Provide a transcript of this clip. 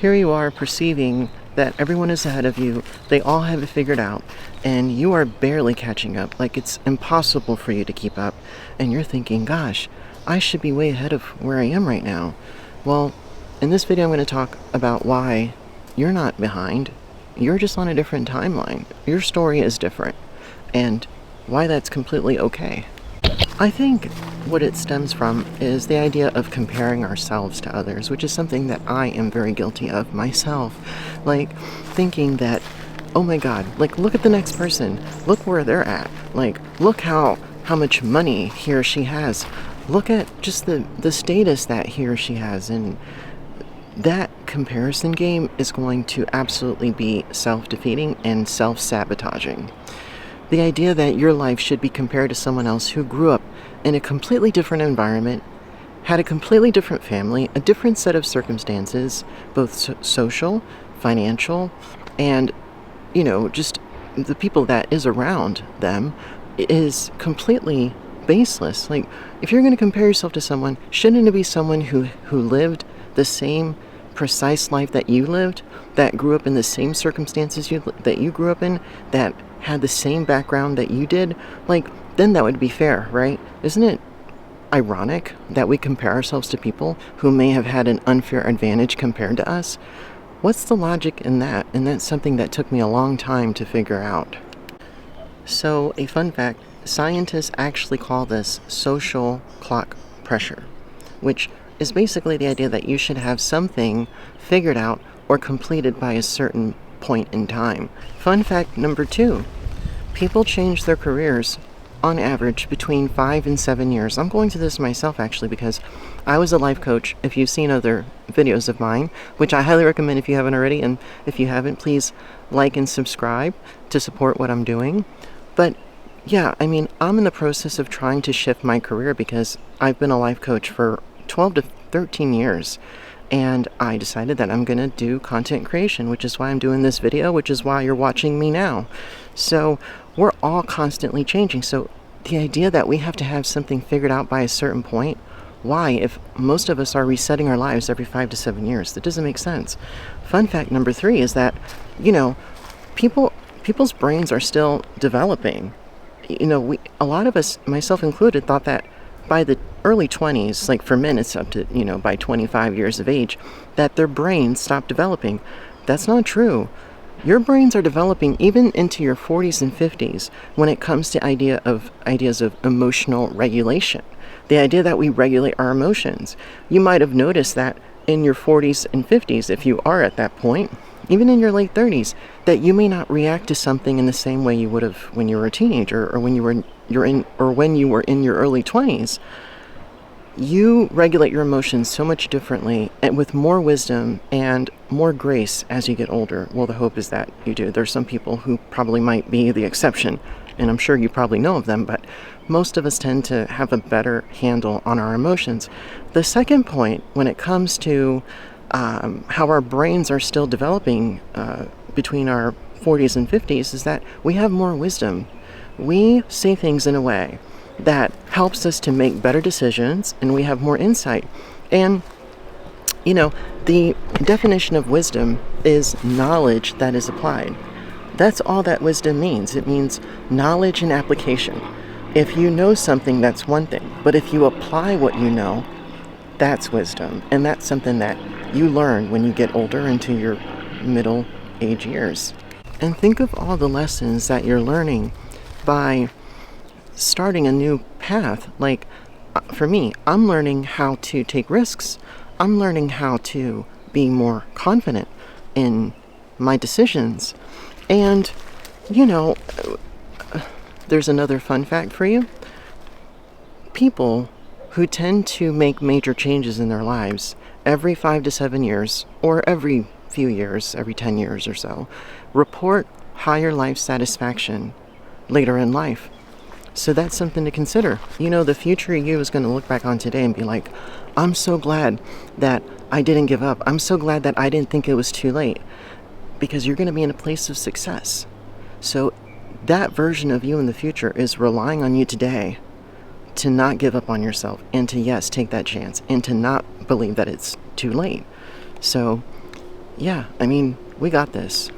Here you are perceiving that everyone is ahead of you, they all have it figured out, and you are barely catching up, like it's impossible for you to keep up, and you're thinking, gosh, I should be way ahead of where I am right now. Well, in this video I'm going to talk about why you're not behind, you're just on a different timeline. Your story is different, and why that's completely okay. I think what it stems from is the idea of comparing ourselves to others, which is something that I am very guilty of myself. Like, thinking that, oh my god, like, look at the next person, look where they're at, like, look how much money he or she has, look at just the status that he or she has, and that comparison game is going to absolutely be self-defeating and self-sabotaging. The idea that your life should be compared to someone else who grew up in a completely different environment, had a completely different family, a different set of circumstances, both social, financial, and, just the people that is around them, is completely baseless. Like, if you're going to compare yourself to someone, shouldn't it be someone who lived the same precise life that you lived, that grew up in the same circumstances that you grew up in, that had the same background that you did? Like, then that would be fair, right? Isn't it ironic that we compare ourselves to people who may have had an unfair advantage compared to us? What's the logic in that? And that's something that took me a long time to figure out. So, a fun fact, scientists actually call this social clock pressure, which is basically the idea that you should have something figured out or completed by a certain point in time. Fun fact number 2, people change their careers on average between 5 and 7 years. I'm going through this myself actually because I was a life coach. If you've seen other videos of mine, which I highly recommend if you haven't already, and if you haven't, please like and subscribe to support what I'm doing. But yeah, I'm in the process of trying to shift my career because I've been a life coach for 12 to 13 years. And I decided that I'm going to do content creation, which is why I'm doing this video, which is why you're watching me now. So we're all constantly changing. So the idea that we have to have something figured out by a certain point, why, if most of us are resetting our lives every 5 to 7 years? That doesn't make sense. Fun fact number 3 is that, people's brains are still developing. A lot of us, myself included, thought that by the early 20s, like for men it's up to, by 25 years of age, that their brains stop developing. That's not true. Your brains are developing even into your 40s and 50s when it comes to ideas of emotional regulation. The idea that we regulate our emotions. You might have noticed that in your 40s and 50s, if you are at that point, even in your late 30s, that you may not react to something in the same way you would have when you were a teenager or when you were in your early 20s. You regulate your emotions so much differently and with more wisdom and more grace as you get older. Well, the hope is that you do. There's some people who probably might be the exception, and I'm sure you probably know of them, but most of us tend to have a better handle on our emotions. The second point, when it comes to how our brains are still developing between our 40s and 50s, is that we have more wisdom. We see things in a way that helps us to make better decisions, and we have more insight. And, the definition of wisdom is knowledge that is applied. That's all that wisdom means. It means knowledge and application. If you know something, that's one thing. But if you apply what you know, that's wisdom. And that's something that you learn when you get older into your middle age years. And think of all the lessons that you're learning by starting a new path. Like, for me, I'm learning how to take risks. I'm learning how to be more confident in my decisions. And, there's another fun fact for you. People who tend to make major changes in their lives every 5 to 7 years, or every few years, every 10 years or so, report higher life satisfaction later in life. So that's something to consider. The future you is going to look back on today and be like, I'm so glad that I didn't give up. I'm so glad that I didn't think it was too late. Because you're going to be in a place of success. So that version of you in the future is relying on you today to not give up on yourself and to, yes, take that chance and to not believe that it's too late. So Yeah, I mean, we got this.